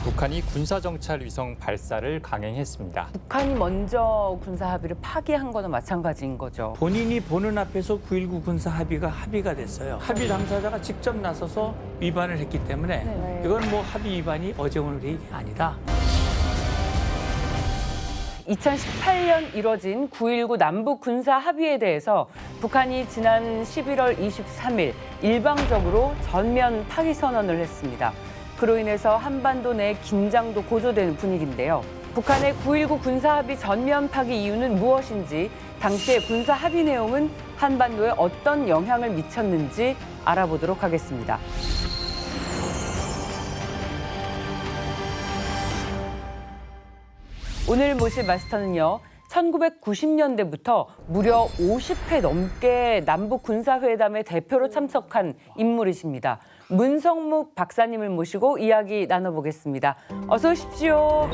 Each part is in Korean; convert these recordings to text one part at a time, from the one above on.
북한이 군사정찰 위성 발사를 강행했습니다. 북한이 먼저 군사 합의를 파기한 거나 마찬가지인 거죠. 본인이 보는 앞에서 9.19 군사 합의가 됐어요. 합의 당사자가 직접 나서서 위반을 했기 때문에 네. 이건 뭐 합의 위반이 어제 오늘의 일이 아니다. 2018년 이뤄진 9.19 남북 군사 합의에 대해서 북한이 지난 11월 23일 일방적으로 전면 파기 선언을 했습니다. 그로 인해서 한반도 내 긴장도 고조되는 분위기인데요. 북한의 9.19 군사 합의 전면 파기 이유는 무엇인지, 당시의 군사 합의 내용은 한반도에 어떤 영향을 미쳤는지 알아보도록 하겠습니다. 오늘 모실 마스터는요, 1990년대부터 무려 50회 넘게 남북 군사회담의 대표로 참석한 인물이십니다. 문성묵 박사님을 모시고 이야기 나눠보겠습니다. 어서 오십시오.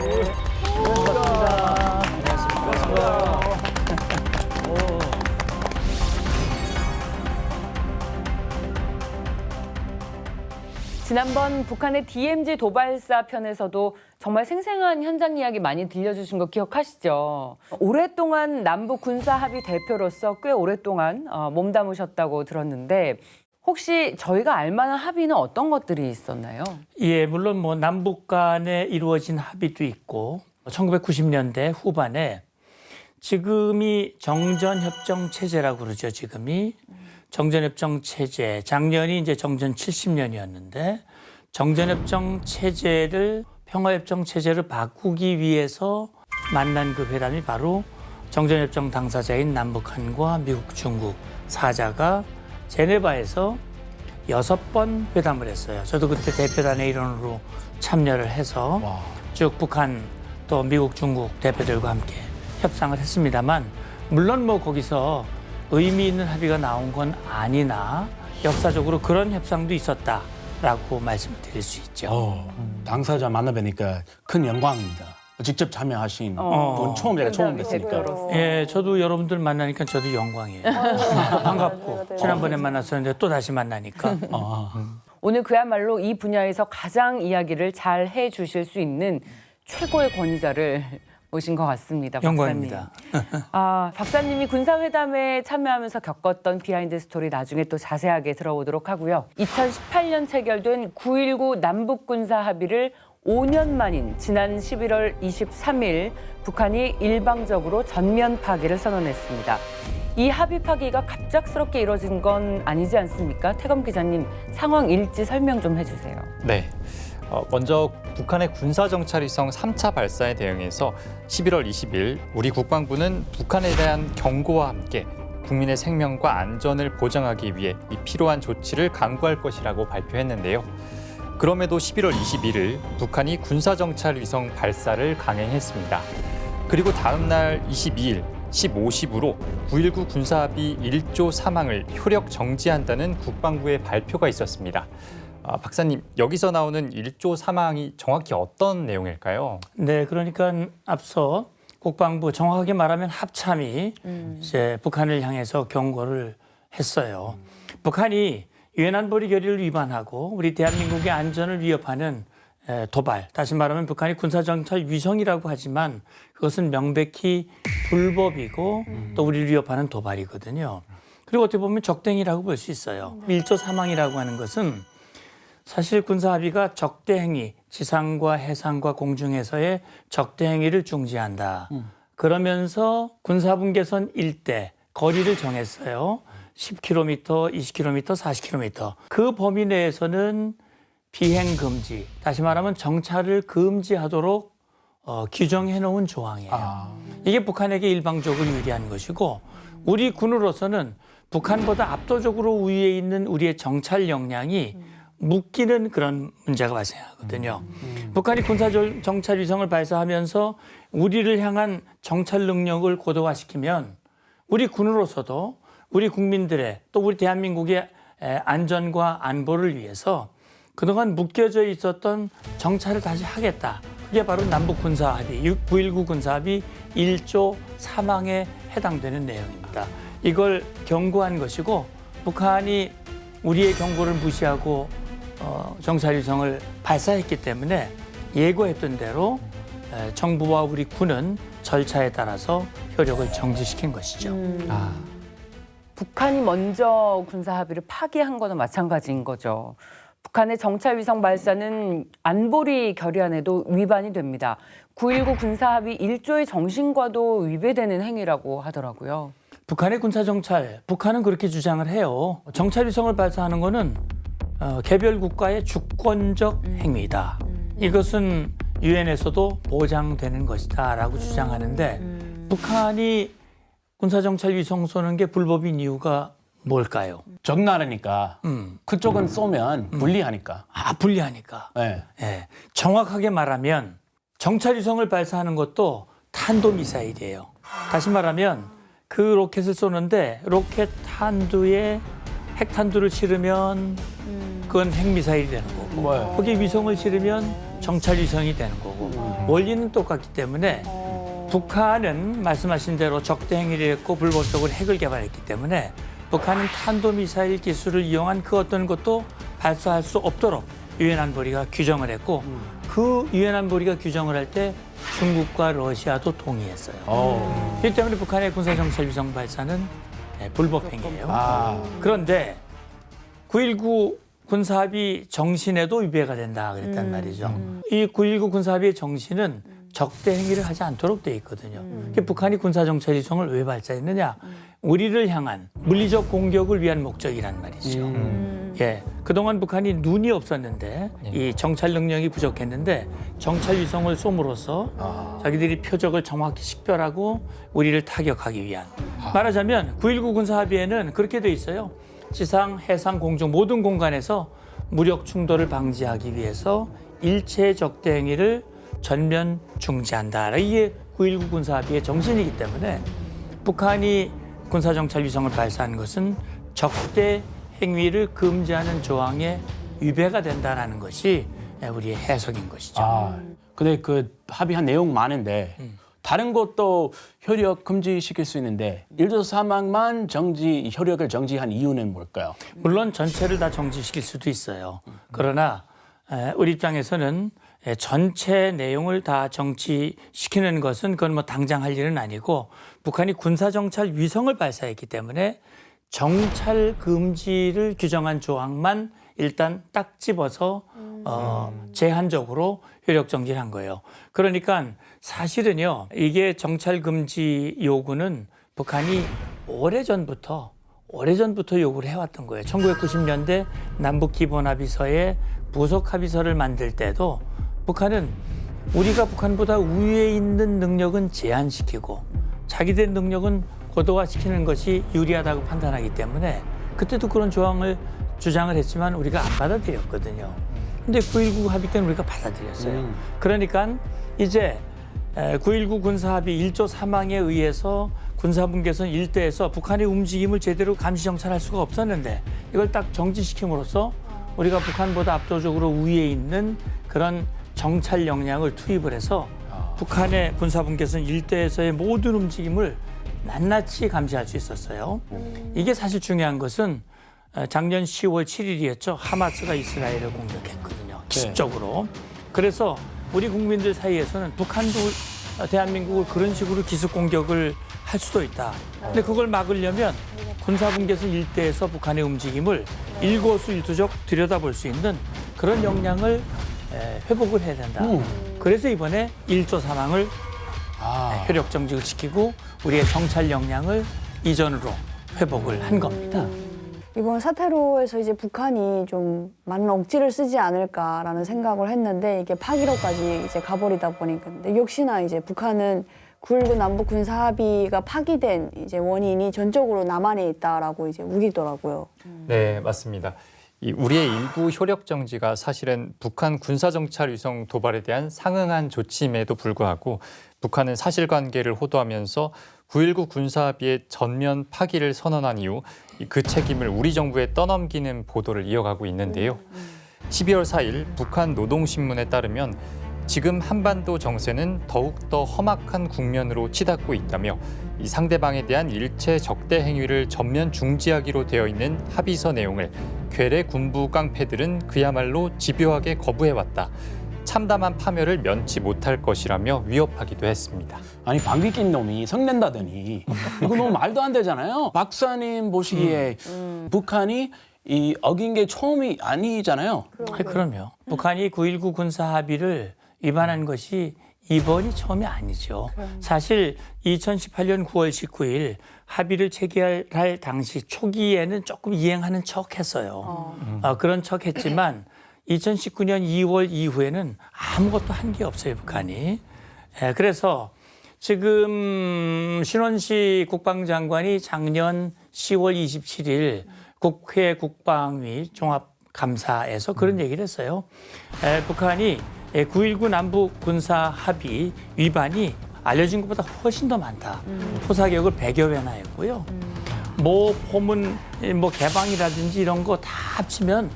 지난번 북한의 DMZ 도발사 편에서도 정말 생생한 현장 이야기 많이 들려주신 거 기억하시죠? 오랫동안 남북 군사 합의 대표로서 꽤 오랫동안 몸담으셨다고 들었는데, 혹시 저희가 알만한 합의는 어떤 것들이 있었나요? 예, 물론 뭐 남북 간에 이루어진 합의도 있고 1990년대 후반에 지금이 정전협정 체제라고 그러죠. 지금이 정전협정 체제, 작년이 이제 정전 70년이었는데 정전협정 체제를 평화협정 체제로 바꾸기 위해서 만난 그 회담이 바로 정전협정 당사자인 남북한과 미국, 중국 사자가 제네바에서 6번 회담을 했어요. 저도 그때 대표단의 일원으로 참여를 해서 쭉 북한 또 미국, 중국 대표들과 함께 협상을 했습니다만, 물론 뭐 거기서 의미 있는 합의가 나온 건 아니나 역사적으로 그런 협상도 있었다라고 말씀드릴 수 있죠. 당사자 만나뵈니까 큰 영광입니다. 직접 참여하신 분 제가 처음 뵀으니까. 예, 저도 여러분들 만나니까 저도 영광이에요. 반갑고 지난번에 만났었는데 또 다시 만나니까. 오늘 그야말로 이 분야에서 가장 이야기를 잘 해주실 수 있는 최고의 권위자를 모신 것 같습니다. 영광입니다. 박사님이 군사회담에 참여하면서 겪었던 비하인드 스토리 나중에 또 자세하게 들어보도록 하고요. 2018년 체결된 9.19 남북 군사 합의를 5년 만인 지난 11월 23일 북한이 일방적으로 전면 파기를 선언했습니다. 이 합의 파기가 갑작스럽게 이뤄진 건 아니지 않습니까? 태검 기자님, 상황 일지 설명 좀 해주세요. 네. 먼저 북한의 군사정찰 위성 3차 발사에 대응해서 11월 20일 우리 국방부는 북한에 대한 경고와 함께 국민의 생명과 안전을 보장하기 위해 이 필요한 조치를 강구할 것이라고 발표했는데요. 그럼에도 11월 21일 북한이 군사정찰 위성 발사를 강행했습니다. 그리고 다음 날 22일 15시부로 9.19 군사합의 1조 사망을 효력 정지한다는 국방부의 발표가 있었습니다. 박사님, 여기서 나오는 1조 사망이 정확히 어떤 내용일까요? 네, 그러니까 앞서 국방부, 정확하게 말하면 합참이 이제 북한을 향해서 경고를 했어요. 북한이 유엔 안보리 결의를 위반하고 우리 대한민국의 안전을 위협하는 도발, 다시 말하면 북한이 군사정찰 위성이라고 하지만 그것은 명백히 불법이고 또 우리를 위협하는 도발이거든요. 그리고 어떻게 보면 적대행위라고 볼 수 있어요. 1조 사망이라고 하는 것은 사실 군사합의가 적대행위, 지상과 해상과 공중에서의 적대행위를 중지한다. 그러면서 군사분계선 일대 거리를 정했어요. 10km, 20km, 40km. 그 범위 내에서는 비행 금지, 다시 말하면 정찰을 금지하도록 규정해 놓은 조항이에요. 이게 북한에게 일방적으로 유리한 것이고, 우리 군으로서는 북한보다 압도적으로 우위에 있는 우리의 정찰 역량이 묶이는 그런 문제가 발생하거든요. 북한이 군사정찰 위성을 발사하면서 우리를 향한 정찰 능력을 고도화시키면 우리 군으로서도 우리 국민들의 또 우리 대한민국의 안전과 안보를 위해서 그동안 묶여져 있었던 정찰을 다시 하겠다. 그게 바로 남북 군사합의, 9.19 군사합의 1조 사망에 해당되는 내용입니다. 이걸 경고한 것이고, 북한이 우리의 경고를 무시하고 정찰위성을 발사했기 때문에 예고했던 대로 정부와 우리 군은 절차에 따라서 효력을 정지시킨 것이죠. 북한이 먼저 군사 합의를 파기한 거나 마찬가지인 거죠. 북한의 정찰 위성 발사는 안보리 결의안에도 위반이 됩니다. 9.19 군사 합의 1조의 정신과도 위배되는 행위라고 하더라고요. 북한의 군사 정찰, 북한은 그렇게 주장을 해요. 정찰 위성을 발사하는 거는 개별 국가의 주권적 행위다. 이것은 유엔에서도 보장되는 것이다라고 주장하는데 북한이 군사 정찰 위성 쏘는 게 불법인 이유가 뭘까요? 적나라니까 그쪽은 쏘면 불리하니까. 불리하니까. 네. 예, 정확하게 말하면 정찰 위성을 발사하는 것도 탄도미사일이에요. 다시 말하면 그 로켓을 쏘는데 로켓 탄두에 핵탄두를 실으면 그건 핵미사일이 되는 거고 네. 거기에 위성을 실으면 정찰 위성이 되는 거고 원리는 똑같기 때문에 북한은 말씀하신 대로 적대 행위를 했고 불법적으로 핵을 개발했기 때문에 북한은 탄도미사일 기술을 이용한 그 어떤 것도 발사할 수 없도록 유엔 안보리가 규정을 했고 그 유엔 안보리가 규정을 할 때 중국과 러시아도 동의했어요. 그렇기 때문에 북한의 군사 정찰 위성 발사는 불법 행위예요. 그런데 9.19 군사합의 정신에도 위배가 된다 그랬단 말이죠. 이 9.19 군사합의의 정신은 적대 행위를 하지 않도록 돼 있거든요. 북한이 군사 정찰 위성을 왜 발사했느냐? 우리를 향한 물리적 공격을 위한 목적이란 말이죠. 예, 그동안 북한이 눈이 없었는데 이 정찰 능력이 부족했는데 정찰 위성을 쏘므로써 자기들이 표적을 정확히 식별하고 우리를 타격하기 위한. 말하자면 9.19 군사합의에는 그렇게 돼 있어요. 지상, 해상, 공중 모든 공간에서 무력 충돌을 방지하기 위해서 일체 적대 행위를 전면 중지한다. 이게 9.19 군사합의의 정신이기 때문에 북한이 군사정찰 위성을 발사한 것은 적대 행위를 금지하는 조항에 위배가 된다는 것이 우리의 해석인 것이죠. 근데 그 합의한 내용 많은데 다른 것도 효력 금지시킬 수 있는데 1조 사망만 효력을 정지한 이유는 뭘까요? 물론 전체를 다 정지시킬 수도 있어요. 그러나 우리 입장에서는 전체 내용을 다 정지시키는 것은 그건 뭐 당장 할 일은 아니고 북한이 군사정찰 위성을 발사했기 때문에 정찰 금지를 규정한 조항만 일단 딱 집어서 제한적으로 효력 정지를 한 거예요. 그러니까 사실은요, 이게 정찰 금지 요구는 북한이 오래전부터 요구를 해왔던 거예요. 1990년대 남북 기본 합의서에 부속 합의서를 만들 때도 북한은 우리가 북한보다 우위에 있는 능력은 제한시키고 자기들 능력은 고도화시키는 것이 유리하다고 판단하기 때문에 그때도 그런 조항을 주장을 했지만 우리가 안 받아들였거든요. 근데 9.19 합의 때는 우리가 받아들였어요. 그러니까 이제 9.19 군사합의 1조 3항에 의해서 군사분계선 일대에서 북한의 움직임을 제대로 감시 정찰할 수가 없었는데 이걸 딱 정지시킴으로써 우리가 북한보다 압도적으로 우위에 있는 그런 정찰 역량을 투입을 해서 북한의 군사분계선 일대에서의 모든 움직임을 낱낱이 감시할 수 있었어요. 이게 사실 중요한 것은 작년 10월 7일이었죠. 하마스가 이스라엘을 공격했거든요. 기습적으로. 그래서 우리 국민들 사이에서는 북한도 대한민국을 그런 식으로 기습 공격을 할 수도 있다. 근데 그걸 막으려면 군사분계선 일대에서 북한의 움직임을 일거수일투족 들여다볼 수 있는 그런 역량을 회복을 해야 된다. 그래서 이번에 1조 3항을 효력 정지를 시키고 우리의 정찰 역량을 이전으로 회복을 한 겁니다. 이번 사태로 해서 이제 북한이 좀 많은 억지를 쓰지 않을까라는 생각을 했는데 이게 파기로까지 이제 가버리다 보니까 근데 역시나 이제 북한은 9.19 남북 군사 합의가 파기된 이제 원인이 전적으로 남한에 있다라고 이제 우기더라고요. 네, 맞습니다. 우리의 일부 효력 정지가 사실은 북한 군사정찰 위성 도발에 대한 상응한 조치임에도 불구하고 북한은 사실관계를 호도하면서 9.19 군사합의의 전면 파기를 선언한 이후 그 책임을 우리 정부에 떠넘기는 보도를 이어가고 있는데요. 12월 4일 북한 노동신문에 따르면 지금 한반도 정세는 더욱더 험악한 국면으로 치닫고 있다며 이 상대방에 대한 일체 적대 행위를 전면 중지하기로 되어 있는 합의서 내용을 괴뢰 군부 깡패들은 그야말로 집요하게 거부해왔다. 참담한 파멸을 면치 못할 것이라며 위협하기도 했습니다. 아니 방귀 낀 놈이 성낸다더니 이거 너무 말도 안 되잖아요. 박사님 보시기에 북한이 이 어긴 게 처음이 아니잖아요. 아니, 그럼요. 북한이 9.19 군사 합의를 위반한 것이 이번이 처음이 아니죠. 사실 2018년 9월 19일 합의를 체결할 당시 초기에는 조금 이행하는 척했어요. 그런 척했지만 2019년 2월 이후에는 아무것도 한 게 없어요, 북한이. 그래서 지금 신원식 국방장관이 작년 10월 27일 국회 국방위 종합감사에서 그런 얘기를 했어요. 북한이 9.19 남북 군사 합의 위반이 알려진 것보다 훨씬 더 많다. 포사격을 100여 회나 했고요. 뭐 포문 뭐 개방이라든지 이런 거 다 합치면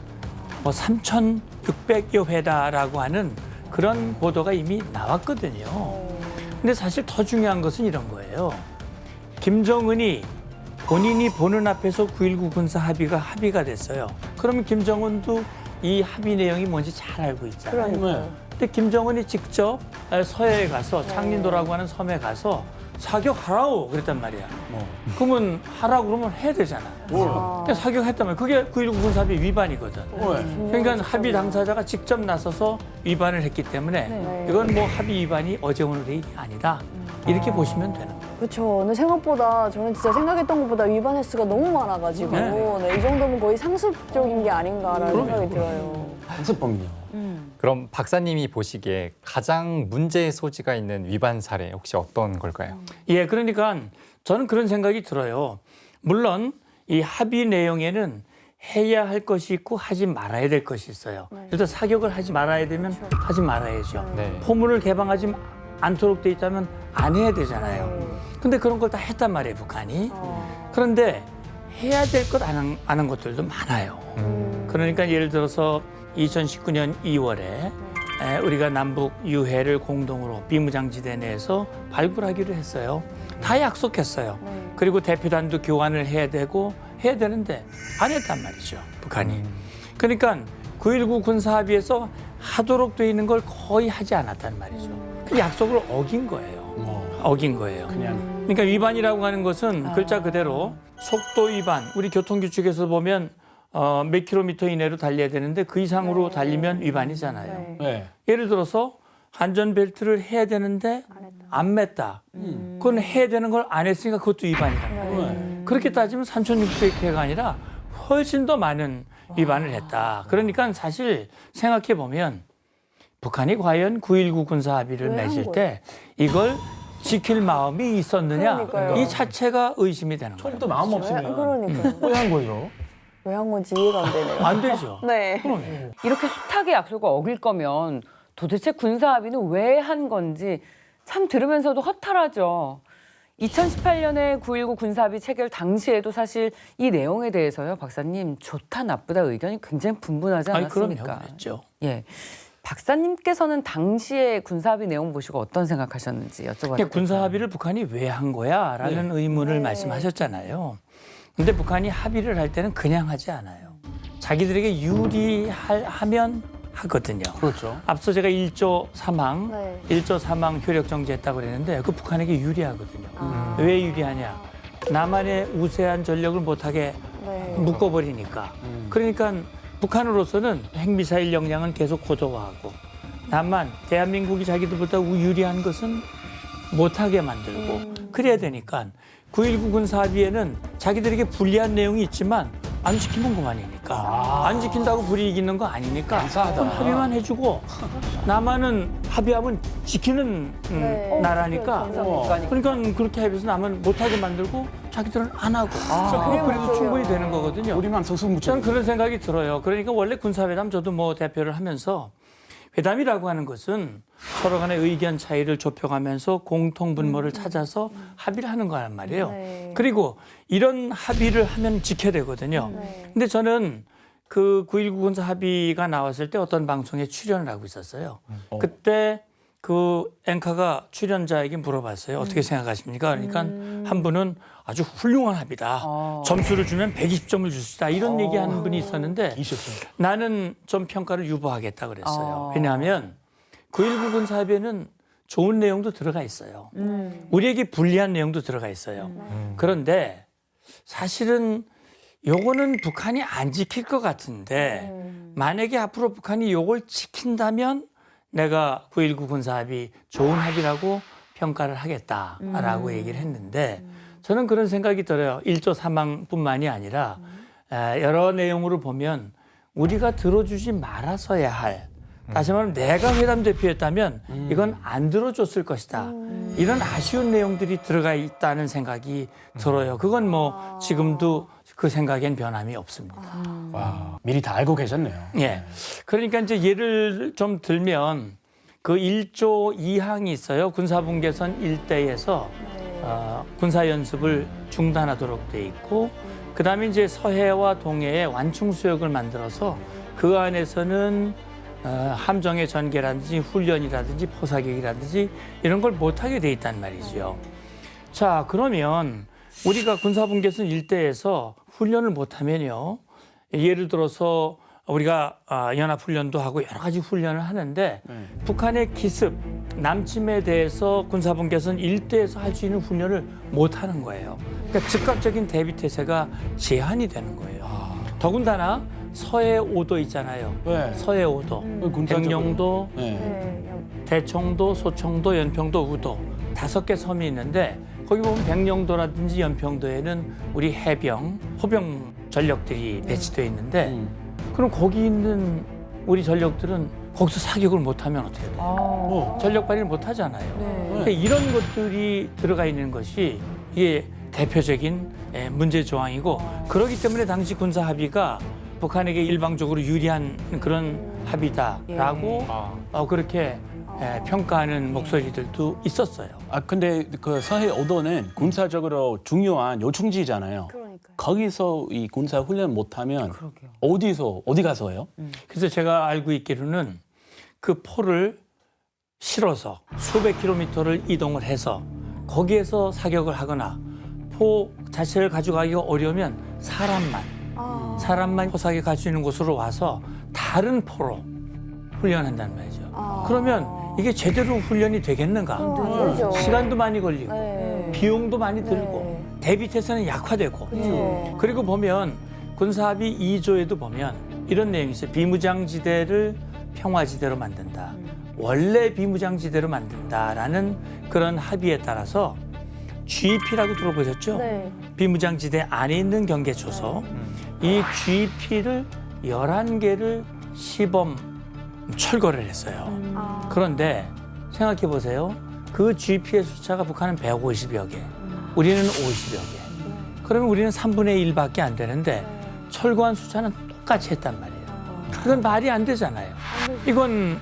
뭐 3,600여 회다라고 하는 그런 보도가 이미 나왔거든요. 근데 사실 더 중요한 것은 이런 거예요. 김정은이 본인이 보는 앞에서 9.19 군사 합의가 됐어요. 그러면 김정은도 이 합의 내용이 뭔지 잘 알고 있잖아요. 그러니까요. 근데 김정은이 직접 서해에 가서 창린도라고 하는 섬에 가서 사격하라고 그랬단 말이야. 그러면 하라고 그러면 해야 되잖아. 근데 사격했단 말이야. 그게 9.19 군사합의 위반이거든. 그러니까 합의 당사자가 직접 나서서 위반을 했기 때문에 네. 이건 뭐 합의 위반이 어제 오늘의 일이 아니다. 이렇게 보시면 되는 거예요. 그렇죠. 근데 생각보다 저는 진짜 생각했던 것보다 위반 횟수가 너무 많아가지고 네, 이 정도면 거의 상습적인 게 아닌가라는 생각이 들어요. 강습범이요. 그럼 박사님이 보시기에 가장 문제의 소지가 있는 위반 사례 혹시 어떤 걸까요? 예, 그러니까 저는 그런 생각이 들어요. 물론 이 합의 내용에는 해야 할 것이 있고 하지 말아야 될 것이 있어요. 일단 사격을 하지 말아야 되면 하지 말아야죠. 네. 포문을 개방하지 않도록 돼 있다면 안 해야 되잖아요. 근데 그런 걸 다 했단 말이에요, 북한이. 그런데 해야 될 것 안 한 것들도 많아요. 그러니까 예를 들어서 2019년 2월에 우리가 남북 유해를 공동으로 비무장지대 내에서 발굴하기로 했어요. 다 약속했어요. 그리고 대표단도 교환을 해야 되는데 안 했단 말이죠, 북한이. 그러니까 9.19 군사합의에서 하도록 돼 있는 걸 거의 하지 않았단 말이죠. 그 약속을 어긴 거예요. 어긴 거예요. 그러니까 위반이라고 하는 것은 글자 그대로 속도 위반. 우리 교통규칙에서 보면 몇 킬로미터 이내로 달려야 되는데 그 이상으로 달리면 위반이잖아요. 네. 예를 들어서 안전벨트를 해야 되는데 안 맸다. 그건 해야 되는 걸 안 했으니까 그것도 위반이란 말이에요. 그렇게 따지면 3,600회가 아니라 훨씬 더 많은 위반을 했다. 그러니까 사실 생각해 보면 북한이 과연 9.19 군사 합의를 왜 맺을 한 때 이걸 지킬 마음이 있었느냐 그러니까요. 이 자체가 의심이 되는 거예요. 처음부터 마음 없으면 그러니까요. 왜 한 거예요? 왜 한 건지 이해가 안 되네요. 안 되죠. 네. 이렇게 숱하게 약속을 어길 거면 도대체 군사 합의는 왜 한 건지 참 들으면서도 허탈하죠. 2018년에 9.19 군사합의 체결 당시에도 사실 이 내용에 대해서요, 박사님 좋다 나쁘다 의견이 굉장히 분분하지 아니, 않았습니까? 그럼요. 그랬죠. 예, 박사님께서는 당시에 군사합의 내용 보시고 어떤 생각하셨는지 여쭤봐도 그러니까 군사 합의를 북한이 왜 한 거야? 라는 의문을 말씀하셨잖아요. 근데 북한이 합의를 할 때는 그냥 하지 않아요. 자기들에게 유리하면 하거든요. 그렇죠. 앞서 제가 1조 사망, 네. 1조 사망 효력 정지했다고 그랬는데 그 북한에게 유리하거든요. 왜 유리하냐? 남한의 우세한 전력을 못하게 네. 묶어버리니까. 그러니까 북한으로서는 핵미사일 역량은 계속 고도화하고 다만 대한민국이 자기들보다 유리한 것은 못하게 만들고 그래야 되니까 9.19 군사합의에는 자기들에게 불리한 내용이 있지만 안 지키면 그만이니까 안 지킨다고 불이익 있는 거 아니니까 그럼 합의만 해주고 남한은 합의하면 지키는 네. 나라니까 군사국가니까. 그러니까 그렇게 합의해서 남은 못하게 만들고 자기들은 안 하고 그게 그래도 맞아요. 충분히 되는 거거든요. 우리만 속수무책. 저는 그런 생각이 들어요. 그러니까 원래 군사회담 저도 뭐 대표를 하면서 회담이라고 하는 것은 서로 간의 의견 차이를 좁혀가면서 공통 분모를 찾아서 합의를 하는 거란 말이에요. 네. 그리고 이런 합의를 하면 지켜야 되거든요. 네. 근데 저는 그 9.19 군사 합의가 나왔을 때 어떤 방송에 출연을 하고 있었어요. 그때 그 앵커가 출연자에게 물어봤어요. 어떻게 생각하십니까? 그러니까 한 분은 아주 훌륭한 합의다. 점수를 주면 120점을 줄 수 있다. 이런 얘기하는 분이 있었는데 있었어요. 나는 좀 평가를 유보하겠다 그랬어요. 왜냐하면 9.19 군사합의에는 좋은 내용도 들어가 있어요. 우리에게 불리한 내용도 들어가 있어요. 그런데 사실은 요거는 북한이 안 지킬 것 같은데 만약에 앞으로 북한이 요걸 지킨다면 내가 9.19 군사합의 좋은 합의라고 평가를 하겠다라고 얘기를 했는데 저는 그런 생각이 들어요. 1조 사망뿐만이 아니라 여러 내용으로 보면 우리가 들어주지 말아서야 할, 다시 말하면 내가 회담 대표였다면 이건 안 들어줬을 것이다. 이런 아쉬운 내용들이 들어가 있다는 생각이 들어요. 그건 뭐 지금도 그 생각엔 변함이 없습니다. 와, 미리 다 알고 계셨네요. 예. 그러니까 이제 예를 좀 들면 그 1조 2항이 있어요. 군사분계선 일대에서 군사연습을 중단하도록 돼 있고, 그 다음에 이제 서해와 동해에 완충수역을 만들어서 그 안에서는 함정의 전개라든지 훈련이라든지 포사격이라든지 이런 걸 못하게 돼 있단 말이죠. 자, 그러면 우리가 군사분계선 일대에서 훈련을 못하면요. 예를 들어서 우리가 연합훈련도 하고 여러 가지 훈련을 하는데 북한의 기습, 남침에 대해서 군사분계선 일대에서 할 수 있는 훈련을 못하는 거예요. 그러니까 즉각적인 대비태세가 제한이 되는 거예요. 더군다나 서해 5도 있잖아요. 네. 서해 5도, 백령도, 네. 대청도, 소청도, 연평도, 우도 5개 섬이 있는데 거기 보면 백령도라든지 연평도에는 우리 해병, 호병 전력들이 배치되어 있는데 그럼 거기 있는 우리 전력들은 거기서 사격을 못하면 어떻게 돼요? 전력 발휘를 못하잖아요. 그러니까 이런 것들이 들어가 있는 것이 이게 대표적인 문제 조항이고 그렇기 때문에 당시 군사 합의가 북한에게 일방적으로 유리한 그런 합의다라고 그렇게 평가하는 목소리들도 있었어요. 아 근데 그 서해 5도는 군사적으로 중요한 요충지잖아요. 그러니까요. 거기서 이 군사 훈련 못하면 그러게요. 어디 가서 해요? 그래서 제가 알고 있기로는 그 포를 실어서 수백 킬로미터를 이동을 해서 거기에서 사격을 하거나 포 자체를 가져가기가 어려우면 사람만 포사격할 수 있는 곳으로 와서 다른 포로 훈련한다는 말이죠. 그러면 이게 제대로 훈련이 되겠는가? 안 되죠. 시간도 많이 걸리고 네. 비용도 많이 들고 대비태세는 약화되고 네. 그리고 보면 군사합의 2조에도 보면 이런 내용이 있어요. 비무장지대를 평화지대로 만든다. 원래 비무장지대로 만든다라는 그런 합의에 따라서 GP라고 들어보셨죠? 네. 비무장지대 안에 있는 경계초소. 이 GP를 11개를 시범 철거를 했어요. 그런데 생각해 보세요. 그 GP의 숫자가 북한은 150여 개, 우리는 50여 개. 그러면 우리는 3분의 1밖에 안 되는데 철거한 숫자는 똑같이 했단 말이에요. 이건 말이 안 되잖아요. 이건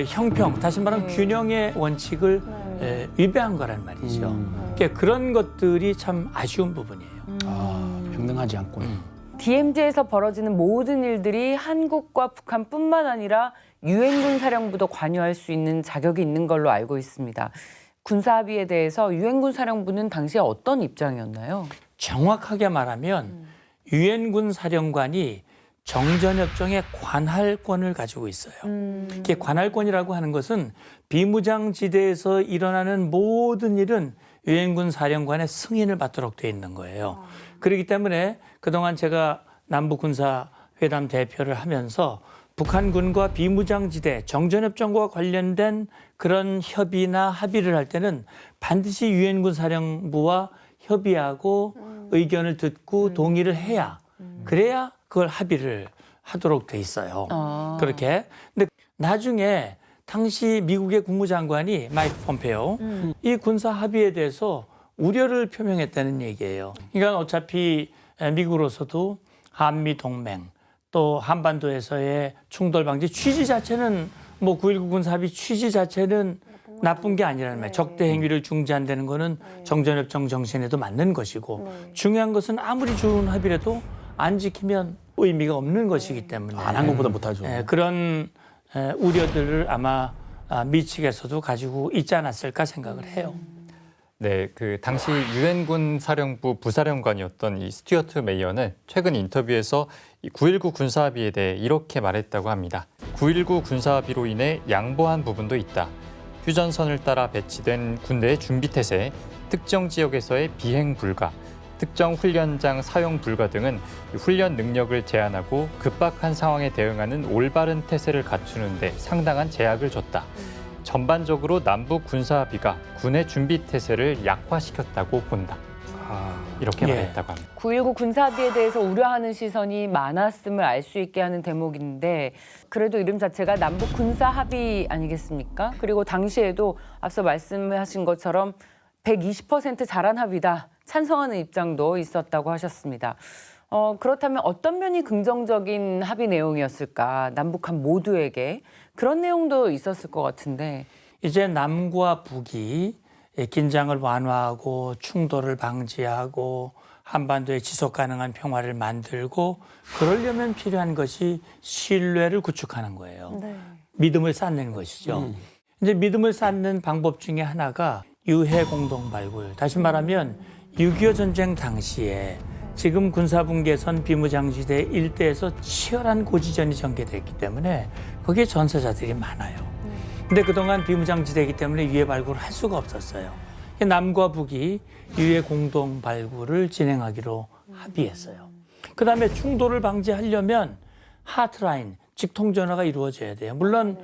형평, 다시 말하면 균형의 원칙을 위배한 거란 말이죠. 그러니까 그런 것들이 참 아쉬운 부분이에요. 평등하지 않구나. DMZ에서 벌어지는 모든 일들이 한국과 북한뿐만 아니라 유엔군 사령부도 관여할 수 있는 자격이 있는 걸로 알고 있습니다. 군사합의에 대해서 유엔군 사령부는 당시에 어떤 입장이었나요? 정확하게 말하면 유엔군 사령관이 정전협정의 관할권을 가지고 있어요. 이게 관할권이라고 하는 것은 비무장지대에서 일어나는 모든 일은 유엔군 사령관의 승인을 받도록 돼 있는 거예요. 그렇기 때문에 그동안 제가 남북군사회담 대표를 하면서 북한군과 비무장지대 정전협정과 관련된 그런 협의나 합의를 할 때는 반드시 유엔군 사령부와 협의하고 의견을 듣고 동의를 해야 그래야 그걸 합의를 하도록 돼 있어요. 그렇게. 근데 나중에 당시 미국의 국무장관이 마이크 폼페오 이 군사 합의에 대해서 우려를 표명했다는 얘기예요. 그러니까 어차피 미국으로서도 한미 동맹 또 한반도에서의 충돌 방지 취지 자체는 뭐 9.19 군사 합의 취지 자체는 나쁜 게 아니라는 말이에요. 적대 행위를 중지한다는 거는 정전협정 정신에도 맞는 것이고 중요한 것은 아무리 좋은 합의라도 안 지키면 의미가 없는 것이기 때문에 안 한 것보다 못하죠. 그런 우려들을 아마 미측에서도 가지고 있지 않았을까 생각을 해요. 네, 그 당시 유엔군 사령부 부사령관이었던 이 스튜어트 메이어는 최근 인터뷰에서 이 9.19 군사합의에 대해 이렇게 말했다고 합니다. 9.19 군사합의로 인해 양보한 부분도 있다. 휴전선을 따라 배치된 군대의 준비태세, 특정 지역에서의 비행 불가, 특정 훈련장 사용 불가 등은 훈련 능력을 제한하고 급박한 상황에 대응하는 올바른 태세를 갖추는 데 상당한 제약을 줬다. 전반적으로 남북 군사합의가 군의 준비 태세를 약화시켰다고 본다. 이렇게 예. 말했다고 합니다. 9.19 군사합의에 대해서 우려하는 시선이 많았음을 알 수 있게 하는 대목인데 그래도 이름 자체가 남북 군사합의 아니겠습니까? 그리고 당시에도 앞서 말씀하신 것처럼 120% 잘한 합의다. 찬성하는 입장도 있었다고 하셨습니다. 그렇다면 어떤 면이 긍정적인 합의 내용이었을까? 남북한 모두에게 그런 내용도 있었을 것 같은데. 이제 남과 북이 긴장을 완화하고 충돌을 방지하고 한반도에 지속 가능한 평화를 만들고 그러려면 필요한 것이 신뢰를 구축하는 거예요. 네. 믿음을 쌓는 것이죠. 이제 믿음을 쌓는 방법 중에 하나가 유해 공동 발굴. 다시 말하면 6.25 전쟁 당시에 지금 군사분계선 비무장지대 일대에서 치열한 고지전이 전개됐기 때문에 거기에 전사자들이 많아요. 근데 그동안 비무장지대이기 때문에 유해 발굴을 할 수가 없었어요. 남과 북이 유해 공동 발굴을 진행하기로 합의했어요. 그다음에 충돌을 방지하려면 하트라인, 직통전화가 이루어져야 돼요. 물론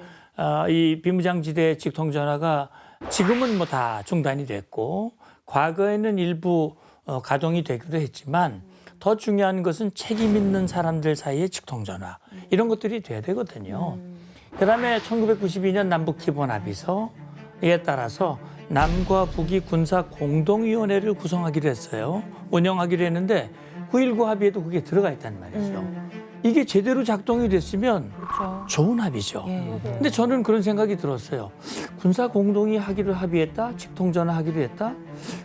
이 비무장지대 직통전화가 지금은 뭐 다 중단이 됐고 과거에는 일부 가동이 되기도 했지만 더 중요한 것은 책임 있는 사람들 사이의 직통전화 이런 것들이 돼야 되거든요. 그다음에 1992년 남북기본합의서에 따라서 남과 북이 군사공동위원회를 구성하기로 했어요. 운영하기로 했는데 9.19 합의에도 그게 들어가 있단 말이죠. 이게 제대로 작동이 됐으면 그렇죠. 좋은 합의죠. 예. 근데 저는 그런 생각이 들었어요. 군사 공동이 하기로 합의했다, 직통전화 하기로 했다.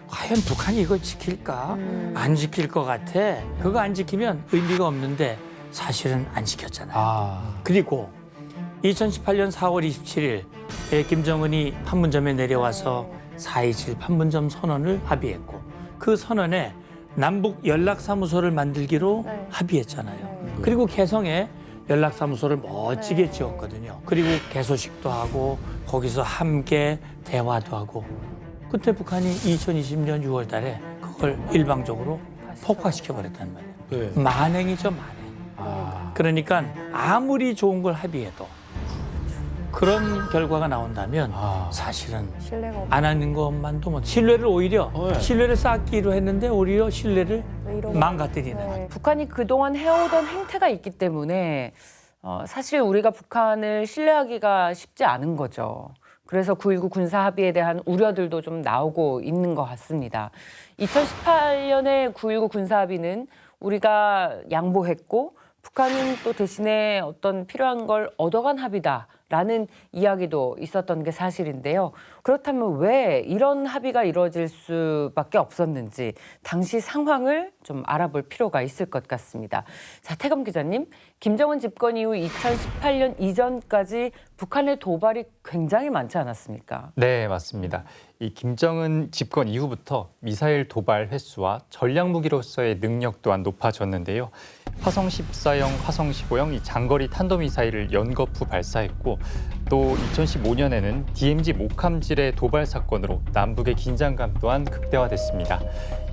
과연 북한이 이걸 지킬까? 안 지킬 것 같아. 그거 안 지키면 의미가 없는데 사실은 안 지켰잖아요. 그리고 2018년 4월 27일 김정은이 판문점에 내려와서 4.27 판문점 선언을 합의했고 그 선언에 남북 연락사무소를 만들기로 네. 합의했잖아요. 그리고 개성에 연락사무소를 멋지게 네. 지었거든요. 그리고 개소식도 하고 거기서 함께 대화도 하고 그때 북한이 2020년 6월 달에 그걸 일방적으로 폭파시켜버렸단 말이에요. 네. 만행이죠, 만행. 그러니까 아무리 좋은 걸 합의해도 그런 결과가 나온다면 사실은 신뢰가 없. 안 하는 것만도 못 신뢰를 오히려 네. 신뢰를 쌓기로 했는데 오히려 신뢰를 왜 이런 망가뜨리는 네. 북한이 그동안 해오던 행태가 있기 때문에 사실 우리가 북한을 신뢰하기가 쉽지 않은 거죠. 그래서 9.19 군사합의에 대한 우려들도 좀 나오고 있는 것 같습니다. 2018년에 9.19 군사합의는 우리가 양보했고 북한은 또 대신에 어떤 필요한 걸 얻어간 합의다라는 이야기도 있었던 게 사실인데요. 그렇다면 왜 이런 합의가 이루어질 수밖에 없었는지 당시 상황을 좀 알아볼 필요가 있을 것 같습니다. 자, 태검 기자님, 김정은 집권 이후 2018년 이전까지 북한의 도발이 굉장히 많지 않았습니까? 네, 맞습니다. 이 김정은 집권 이후부터 미사일 도발 횟수와 전략 무기로서의 능력 또한 높아졌는데요. 화성 14형, 화성 15형 이 장거리 탄도미사일을 연거푸 발사했고 또 2015년에는 DMZ 목함질의 도발 사건으로 남북의 긴장감 또한 극대화됐습니다.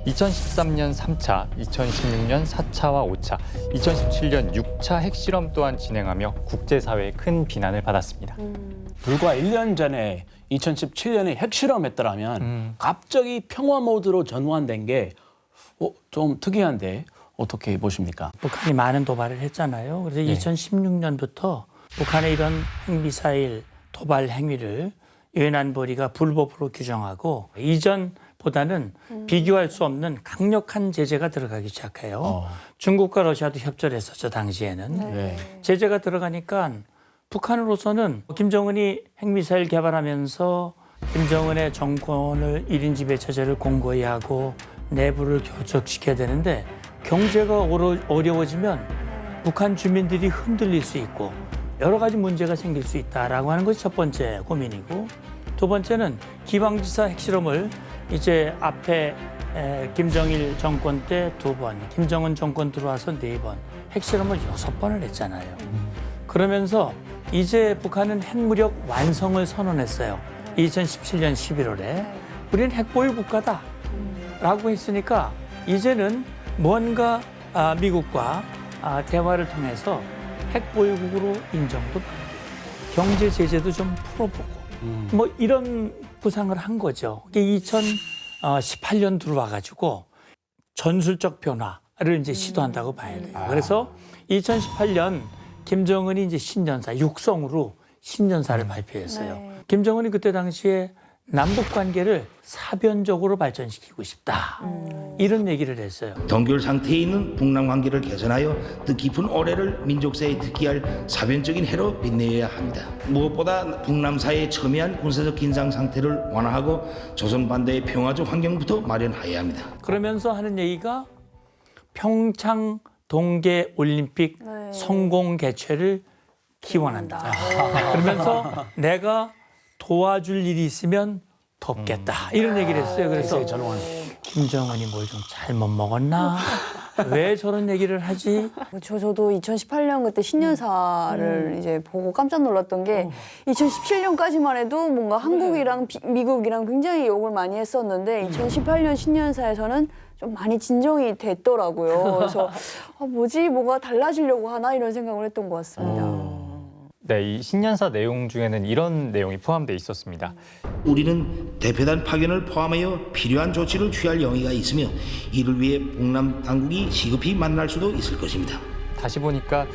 2013년 3차, 2016년 4차와 5차, 2017년 6차 핵실험 또한 진행하며 국제사회의 큰 비난을 받았습니다. 불과 1년 전에 2017년에 핵실험했더라면 갑자기 평화 모드로 전환된 게 좀 특이한데 어떻게 보십니까? 북한이 많은 도발을 했잖아요. 그래서 네. 2016년부터 북한의 이런 핵미사일 도발 행위를 유엔 안보리가 불법으로 규정하고 이전보다는 비교할 수 없는 강력한 제재가 들어가기 시작해요. 중국과 러시아도 협조를 했었죠, 당시에는. 네. 제재가 들어가니까 북한으로서는 김정은이 핵미사일 개발하면서 김정은의 정권을 1인 지배 체제를 공고히 하고 내부를 교착시켜야 되는데 경제가 어려워지면 북한 주민들이 흔들릴 수 있고 여러 가지 문제가 생길 수 있다라고 하는 것이 첫 번째 고민이고 두 번째는 기방지사 핵실험을 이제 앞에 김정일 정권 때 2번, 김정은 정권 들어와서 4번, 핵실험을 6번을 했잖아요. 그러면서 이제 북한은 핵무력 완성을 선언했어요. 2017년 11월에. 우리는 핵보유 국가다라고 했으니까 이제는 뭔가 미국과 대화를 통해서 핵보유국으로 인정도 받고 경제 제재도 좀 풀어보고 뭐 이런 구상을 한 거죠. 이게 2018년 들어와가지고 전술적 변화를 이제 시도한다고 봐야 돼요. 그래서 2018년 김정은이 이제 신년사 육성으로 신년사를 발표했어요. 네. 김정은이 그때 당시에 남북 관계를 사변적으로 발전시키고 싶다. 이런 얘기를 했어요. 동결 상태에 있는 북남 관계를 개선하여 뜻깊은 올해를 민족사에 특기할 사변적인 해로 빛내야 합니다. 무엇보다 북남 사이의 첨예한 군사적 긴장 상태를 완화하고 조선 반도의 평화적 환경부터 마련해야 합니다. 그러면서 하는 얘기가 평창 동계 올림픽 네. 성공 개최를 기원한다. 그러면서 내가 도와줄 일이 있으면 돕겠다. 이런 얘기를 했어요. 그래서 전원. 김정은이 뭘 좀 잘못 먹었나? 왜 저런 얘기를 하지? 저도 2018년 그때 신년사를 이제 보고 깜짝 놀랐던 게 2017년까지만 해도 뭔가 한국이랑 미국이랑 굉장히 욕을 많이 했었는데 2018년 신년사에서는 좀 많이 진정이 됐더라고요. 그래서 뭐지? 뭐가 달라지려고 하나? 이런 생각을 했던 것 같습니다. 네, 이 신년사 내용 중에는 이런 내용이 포함되어 있었습니다. 우리는 대표단 파견을 포함하여 필요한 조치를 취할 용의가 있으며 이를 위해 북남 당국이 시급히 만날 수도 있을 것입니다. 다시 보니까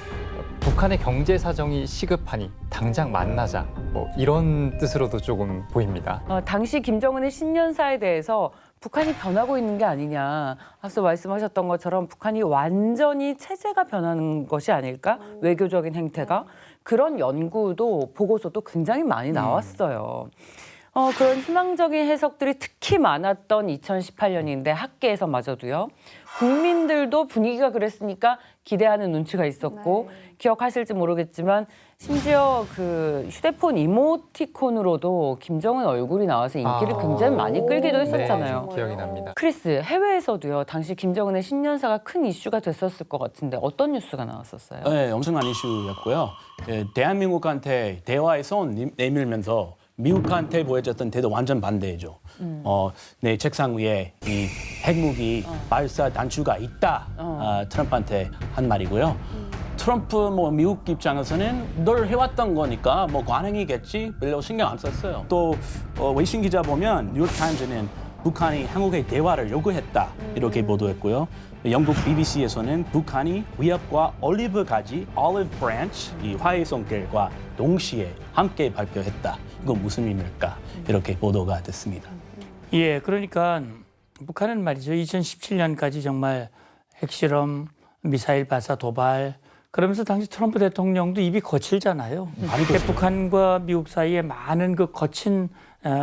북한의 경제 사정이 시급하니 당장 만나자 뭐 이런 뜻으로도 조금 보입니다. 당시 김정은의 신년사에 대해서 북한이 변하고 있는 게 아니냐. 앞서 말씀하셨던 것처럼 북한이 완전히 체제가 변하는 것이 아닐까? 외교적인 행태가. 그런 연구도 보고서도 굉장히 많이 나왔어요. 그런 희망적인 해석들이 특히 많았던 2018년인데 학계에서마저도요. 국민들도 분위기가 그랬으니까 기대하는 눈치가 있었고 기억하실지 모르겠지만 심지어 그 휴대폰 이모티콘으로도 김정은 얼굴이 나와서 인기를 굉장히 많이 끌기도 했었잖아요. 네, 기억이 납니다. 크리스, 해외에서도요. 당시 김정은의 신년사가 큰 이슈가 됐었을 것 같은데 어떤 뉴스가 나왔었어요? 네, 엄청난 이슈였고요. 대한민국한테 대화의 손 내밀면서 미국한테 보여줬던 태도 완전 반대죠. 내 책상 위에 이 핵무기 발사 단추가 있다. 트럼프한테 한 말이고요. 트럼프 뭐 미국 입장에서는 늘 해왔던 거니까 뭐 관행이겠지 별로 신경 안 썼어요. 또 외신 기자 보면 뉴욕타임즈는 북한이 한국의 대화를 요구했다 이렇게 보도했고요. 영국 BBC에서는 북한이 위협과 올리브 가지, olive branch, 이 화해 손길과 동시에 함께 발표했다. 이건 무슨 의미일까? 이렇게 보도가 됐습니다. 예, 그러니까 북한은 말이죠. 2017년까지 정말 핵실험, 미사일 발사 도발, 그러면서 당시 트럼프 대통령도 입이 거칠잖아요. 북한과 미국 사이에 많은 그 거친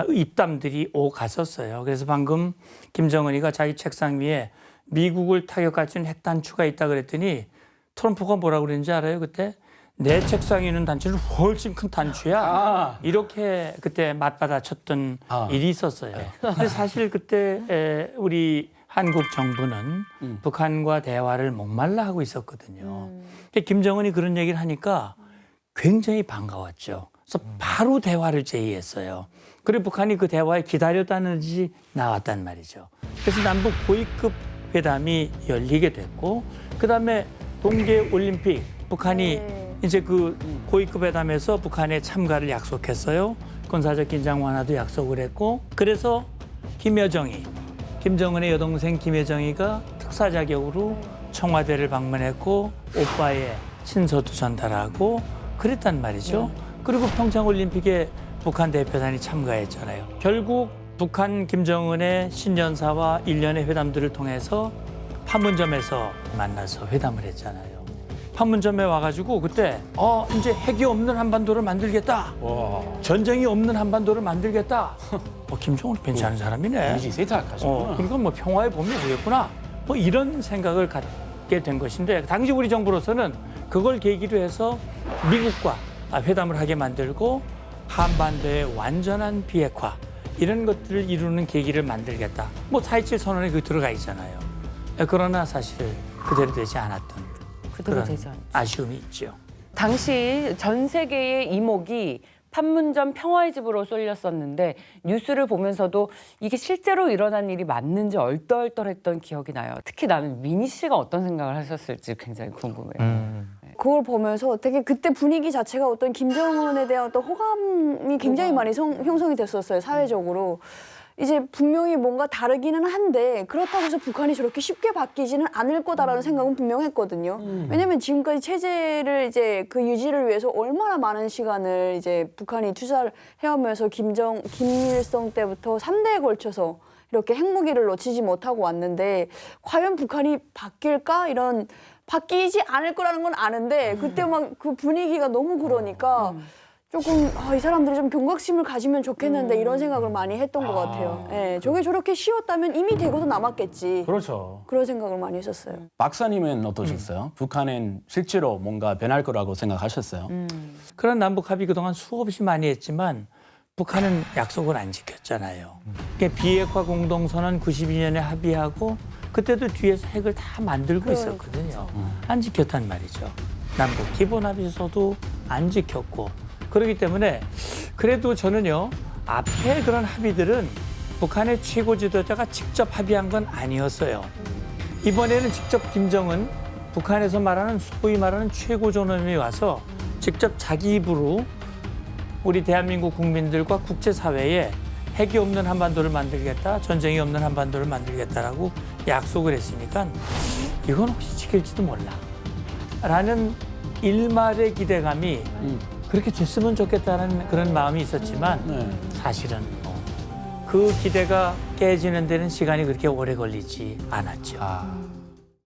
입담들이 오갔었어요. 그래서 방금 김정은이가 자기 책상 위에 미국을 타격할 수 있는 핵단추가 있다 그랬더니 트럼프가 뭐라고 그랬는지 알아요? 그때 내 책상에 있는 단추는 훨씬 큰 단추야. 이렇게 그때 맞받아쳤던 일이 있었어요. 근데 사실 그때 우리 한국 정부는 북한과 대화를 목말라 하고 있었거든요. 근데 김정은이 그런 얘기를 하니까 굉장히 반가웠죠. 그래서 바로 대화를 제의했어요. 그리고 북한이 그 대화에 기다렸다는 듯이 나왔단 말이죠. 그래서 남북 고위급 회담이 열리게 됐고, 그다음에 동계올림픽 북한이 이제 그 고위급 회담에서 북한의 참가를 약속했어요. 군사적 긴장 완화도 약속을 했고, 그래서 김정은의 여동생 김여정이가 특사 자격으로 청와대를 방문했고 오빠의 친서도 전달하고 그랬단 말이죠. 그리고 평창올림픽에 북한 대표단이 참가했잖아요. 결국 북한 김정은의 신년사와 일련의 회담들을 통해서 판문점에서 만나서 회담을 했잖아요. 판문점에 와가지고 그때 이제 핵이 없는 한반도를 만들겠다. 전쟁이 없는 한반도를 만들겠다. 김정은 괜찮은 사람이네. 이미지 세탁하셨구나. 그러니까 뭐 평화의 봄이 오겠구나. 뭐 이런 생각을 갖게 된 것인데 당시 우리 정부로서는 그걸 계기로 해서 미국과 회담을 하게 만들고 한반도의 완전한 비핵화, 이런 것들을 이루는 계기를 만들겠다. 뭐 4.27 선언에 그 들어가 있잖아요. 그러나 사실 그대로 되지 않았던 그대로 그런 되지 않죠. 아쉬움이 있죠. 당시 전 세계의 이목이 판문점 평화의 집으로 쏠렸었는데 뉴스를 보면서도 이게 실제로 일어난 일이 맞는지 얼떨떨했던 기억이 나요. 특히 나는 민희 씨가 어떤 생각을 하셨을지 굉장히 궁금해요. 그걸 보면서 되게 그때 분위기 자체가 어떤 김정은에 대한 어떤 호감이 굉장히 많이 형성이 됐었어요, 사회적으로. 이제 분명히 뭔가 다르기는 한데 그렇다고 해서 북한이 저렇게 쉽게 바뀌지는 않을 거다라는 생각은 분명했거든요. 왜냐면 지금까지 체제를 이제 그 유지를 위해서 얼마나 많은 시간을 이제 북한이 투자를 해오면서 김일성 때부터 3대에 걸쳐서 이렇게 핵무기를 놓치지 못하고 왔는데 과연 북한이 바뀔까? 이런 바뀌지 않을 거라는 건 아는데 그때 막 그 분위기가 너무 그러니까 조금 이 사람들이 좀 경각심을 가지면 좋겠는데 이런 생각을 많이 했던 것 같아요. 예, 저게 저렇게 쉬웠다면 이미 되고도 남았겠지. 그렇죠. 그런 생각을 많이 했었어요. 박사님은 어떠셨어요? 북한은 실제로 뭔가 변할 거라고 생각하셨어요? 그런 남북 합의 그동안 수없이 많이 했지만 북한은 약속을 안 지켰잖아요. 그러니까 비핵화 공동선언 92년에 합의하고 그때도 뒤에서 핵을 다 만들고 있었거든요. 안 지켰단 말이죠. 남북 기본 합의서도 안 지켰고 그렇기 때문에 그래도 저는요 앞에 그런 합의들은 북한의 최고 지도자가 직접 합의한 건 아니었어요. 이번에는 직접 김정은 북한에서 말하는 소위 말하는 최고 존엄이 와서 직접 자기 입으로 우리 대한민국 국민들과 국제사회에 핵이 없는 한반도를 만들겠다, 전쟁이 없는 한반도를 만들겠다라고 약속을 했으니까 이건 혹시 지킬지도 몰라 라는 일말의 기대감이 그렇게 됐으면 좋겠다는 그런 마음이 있었지만 사실은 그 기대가 깨지는 데는 시간이 그렇게 오래 걸리지 않았죠.